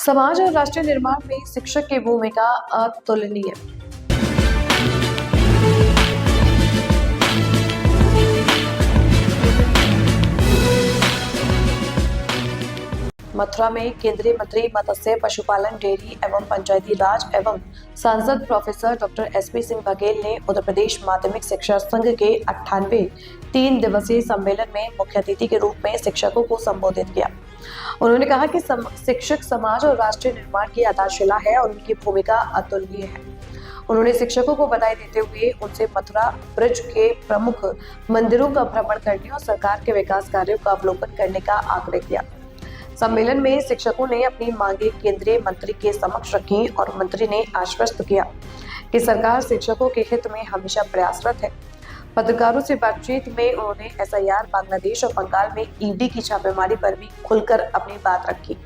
समाज और राष्ट्र निर्माण में शिक्षक की भूमिका अतुलनीय। मथुरा में केंद्रीय मंत्री मत्स्य पशुपालन डेयरी एवं पंचायती राज एवं सांसद professor doctor SP Singh Baghel ने उत्तर प्रदेश माध्यमिक शिक्षा संघ के 98वें 3 दिवसीय सम्मेलन में मुख्य अतिथि के रूप में शिक्षकों को संबोधित किया। उन्होंने कहा कि शिक्षक समाज और राष्ट्र निर्माण की आधारशिला है और उनकी भूमिका अतुलनीय है। उन्होंने शिक्षकों को बधाई देते हुए उनसे मथुरा ब्रज के प्रमुख मंदिरों का भ्रमण करने और सरकार के विकास कार्यों का अवलोकन करने का आग्रह किया। सम्मेलन में शिक्षकों ने अपनी मांगे केंद्रीय मंत्री के समक्ष रखी और मंत्री ने आश्वस्त किया कि सरकार शिक्षकों के हित में हमेशा प्रयासरत है। पत्रकारों से बातचीत में उन्होंने एसआईआर, बांग्लादेश और बंगाल में ईडी की छापेमारी पर भी खुलकर अपनी बात रखी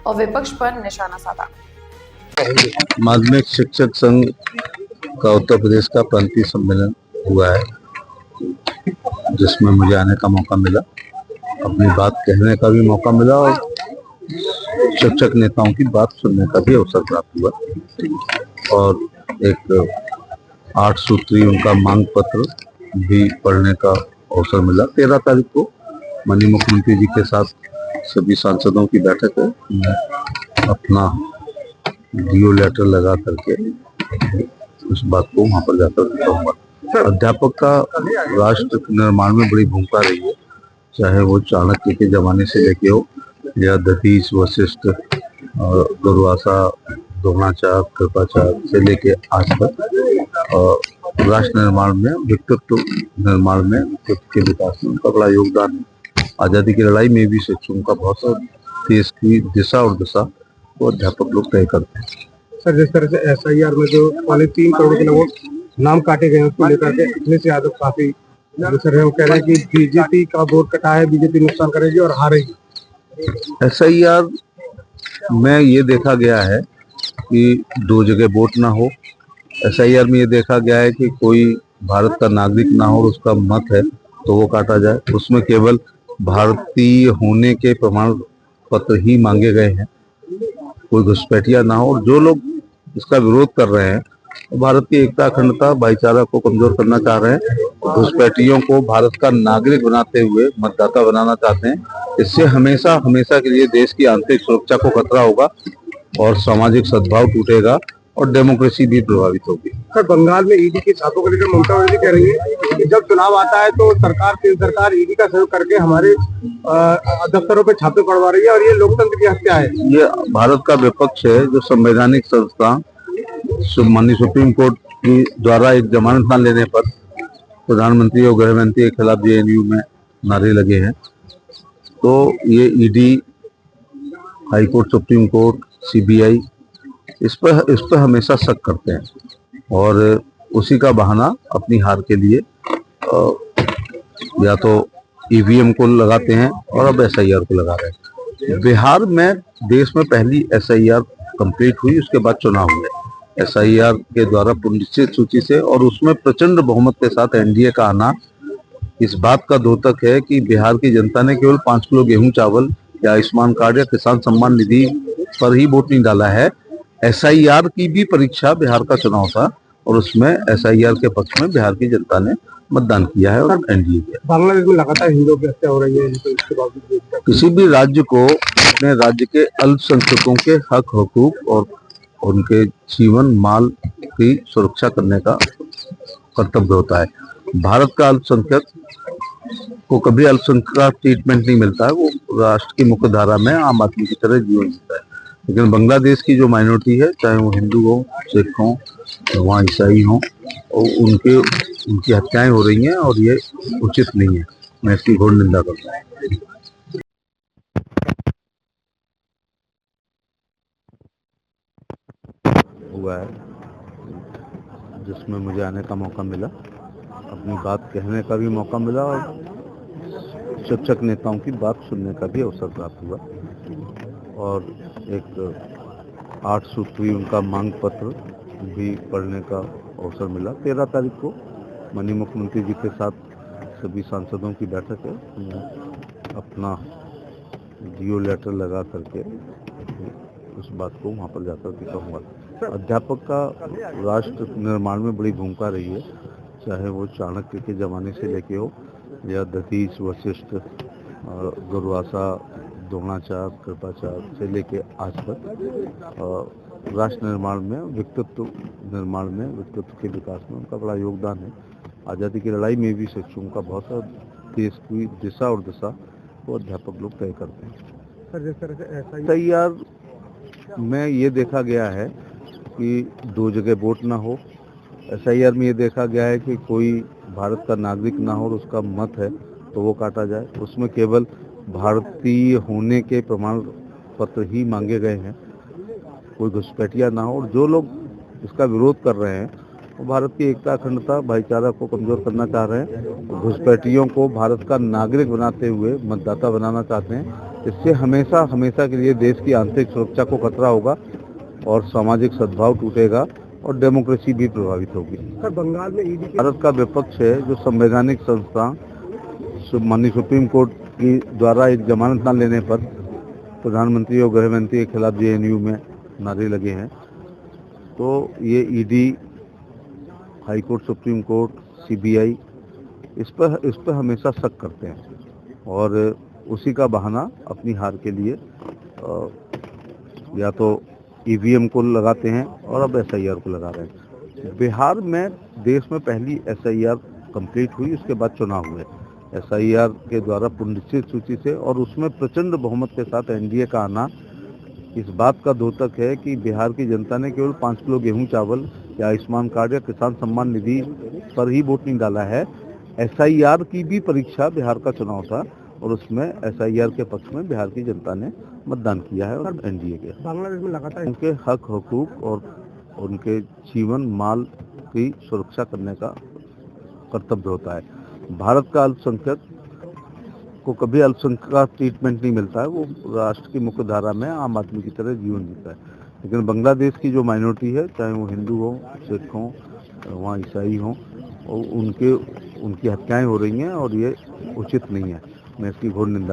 और विपक्ष पर निशाना साधा। माध्यमिक शिक्षक संघ का उत्तर प्रदेश का प्रांतीय सम्मेलन हुआ है, जिसमें मुझे आने का मौका मिला, अपनी बात कहने का भी मौका मिला और शिक्षक नेताओं की बात सुनने का भी अवसर प्राप्त हुआ और एक 8 सूत्री उनका मांग पत्र भी पढ़ने का अवसर मिला। 13 तारीख को माननीय मुख्यमंत्री जी के साथ सभी सांसदों की बैठक है। मैं अपना डीओ लेटर लगा करके उस बात को वहाँ पर जाकर बताऊंगा। अध्यापक का राष्ट्र निर्माण में बड़ी भूमिका रही है, चाहे वो चाणक्य के जमाने से लेके हो या दधीच, वशिष्ठ, दुर्वासा, द्रोणाचार्य, कृपाचार्य से लेके आज तक। और राष्ट्र निर्माण में, व्यक्तित्व निर्माण में, व्यक्ति के विकास में उनका बड़ा योगदान है। आज़ादी की लड़ाई में भी शिक्षकों का बहुत, और देश की दिशा और दशा वो अध्यापक लोग तय करते हैं। सर, जिस तरह से एसआईआर में जो 3 करोड़ के लोग नाम काटे गए उसको लेकर के अखिलेश यादव काफी सर वो कह रहे हैं कि बीजेपी का वोट कटा है, बीजेपी नुकसान करेगी और हारेगी। एसआईआर में ये देखा गया है कि 2 जगह वोट ना हो। एसआईआर में ये देखा गया है कि कोई भारत का नागरिक ना हो और उसका मत है तो वो काटा जाए। उसमें केवल भारतीय होने के प्रमाण पत्र ही मांगे गए हैं, कोई घुसपैठिया ना हो। और जो लोग इसका विरोध कर रहे हैं भारत की एकता, अखंडता, भाईचारा को कमजोर करना चाह रहे हैं, घुसपैठियों को भारत का नागरिक बनाते हुए मतदाता बनाना चाहते हैं। इससे हमेशा हमेशा के लिए देश की आंतरिक सुरक्षा को खतरा होगा और सामाजिक सद्भाव टूटेगा और डेमोक्रेसी भी प्रभावित होगी। सर, बंगाल में ईडी की छापों को लेकर ममता बनर्जी कह रही है कि जब चुनाव आता है तो सरकार ईडी का सहयोग करके हमारे दफ्तरों पे छापे पड़वा रही है और ये लोकतंत्र की हत्या है। ये भारत का विपक्ष है जो संवैधानिक संस्था माननीय सुप्रीम कोर्ट की द्वारा एक जमानत न लेने पर प्रधानमंत्री और गृह मंत्री के खिलाफ जेएनयू में नारे लगे हैं। तो ये ED, high court, supreme court, CBI इस पर हमेशा शक करते हैं और उसी का बहाना अपनी हार के लिए या तो ईवीएम को लगाते हैं और अब एसआईआर को लगा रहे हैं। बिहार में देश में पहली एसआईआर कंप्लीट हुई, उसके बाद चुनाव हुए एसआईआर के द्वारा पुनरीक्षित सूची से, और उसमें प्रचंड बहुमत के साथ एनडीए का आना इस बात का द्योतक है कि बिहार की जनता ने केवल 5 किलो गेहूं चावल या आयुष्मान कार्ड या किसान सम्मान निधि पर ही वोट नहीं डाला है। एसआईआर की भी परीक्षा बिहार का चुनाव था और उसमें एसआईआर के पक्ष में बिहार की जनता ने मतदान किया है और एनडीए किया। बांग्लादेश में लगातार हिंदुओं की हत्या हो रही है, तो इसके बावजूद किसी भी राज्य को अपने राज्य के अल्पसंख्यकों के हक, हुकूक और उनके जीवन माल की सुरक्षा करने का कर्तव्य होता है। भारत का अल्पसंख्यक को कभी अल्पसंख्यक का ट्रीटमेंट नहीं मिलता है, वो राष्ट्र की मुख्य धारा में आम आदमी की तरह जीवन जीता है। लेकिन बांग्लादेश की जो माइनॉरिटी है, चाहे वो हिंदू हो, सिख हो, वहाँ ईसाई हो, और उनकी हत्याएं हो रही हैं और ये उचित नहीं है। मैं इसकी घोर निंदा करता हूँ। हुआ है जिसमें मुझे आने का मौका मिला, अपनी बात कहने का भी मौका मिला और शिक्षक नेताओं की बात सुनने का भी अवसर प्राप्त हुआ और एक 8 सूत्री उनका मांग पत्र भी पढ़ने का अवसर मिला। 13 तारीख को माननीय मुख्यमंत्री जी के साथ सभी सांसदों की बैठक है। मैं अपना डीओ लेटर लगा करके उस बात को वहाँ पर जाकर के कहूँगा। अध्यापक का राष्ट्र निर्माण में बड़ी भूमिका रही है, चाहे वो चाणक्य के ज़माने से लेके हो या दधीच, वशिष्ठ, दुर्वासा, द्रोणाचार्य, कृपाचार्य से लेके आज तक राष्ट्र निर्माण में, व्यक्तित्व निर्माण में, व्यक्तित्व के विकास में उनका बड़ा योगदान है। आज़ादी की लड़ाई में भी शिक्षकों का बहुत है। देश की दिशा और दशा वो अध्यापक लोग तय करते हैं। सर जिस तरह से ऐसा तैयार में ये देखा गया है कि 2 जगह वोट ना हो। SIR में ये देखा गया है कि कोई भारत का नागरिक ना हो और उसका मत है तो वो काटा जाए। उसमें केवल भारतीय होने के प्रमाण पत्र ही मांगे गए हैं, कोई घुसपैठिया ना हो। और जो लोग इसका विरोध कर रहे हैं वो भारत की एकता, अखंडता, भाईचारा को कमजोर करना चाह रहे हैं। घुसपैठियों को भारत का नागरिक बनाते हुए मतदाता बनाना चाहते हैं। इससे हमेशा हमेशा के लिए देश की आंतरिक सुरक्षा को खतरा होगा और सामाजिक सद्भाव टूटेगा और डेमोक्रेसी भी प्रभावित होगी। सर बंगाल में ईडी भारत का विपक्ष है जो संवैधानिक संस्था माननीय सुप्रीम कोर्ट की द्वारा एक जमानत न लेने पर प्रधानमंत्री और गृह मंत्री के खिलाफ JNU में नारे लगे हैं। तो ये ED, high court, supreme court, CBI इस पर हमेशा शक करते हैं और उसी का बहाना अपनी हार के लिए या तो EVM को लगाते हैं और अब SIR को लगा रहे हैं। बिहार में देश में पहली SIR कंप्लीट हुई, उसके बाद चुनाव हुए। SIR के द्वारा पुनरीक्षित सूची से और उसमें प्रचंड बहुमत के साथ NDA का आना इस बात का द्योतक है कि बिहार की जनता ने केवल 5 किलो गेहूं चावल या आयुष्मान कार्ड या किसान सम्मान निधि पर ही वोट नहीं डाला है। SIR की भी परीक्षा बिहार का चुनाव था और उसमें SIR के पक्ष में बिहार की जनता ने मतदान किया है और NDA के। बांग्लादेश में लगातार उनके हक, हकूक और उनके जीवन माल की सुरक्षा करने का कर्तव्य होता है। भारत का अल्पसंख्यक को कभी अल्पसंख्यक का ट्रीटमेंट नहीं मिलता है, वो राष्ट्र की मुख्य धारा में आम आदमी की तरह जीवन जीता है। लेकिन बांग्लादेश की जो माइनॉरिटी है, चाहे वो हिंदू हो, सिख हो, वहाँ ईसाई हो, और उनकी हत्याएं हो रही हैं और ये उचित नहीं है। मैं इसकी घोर निंदा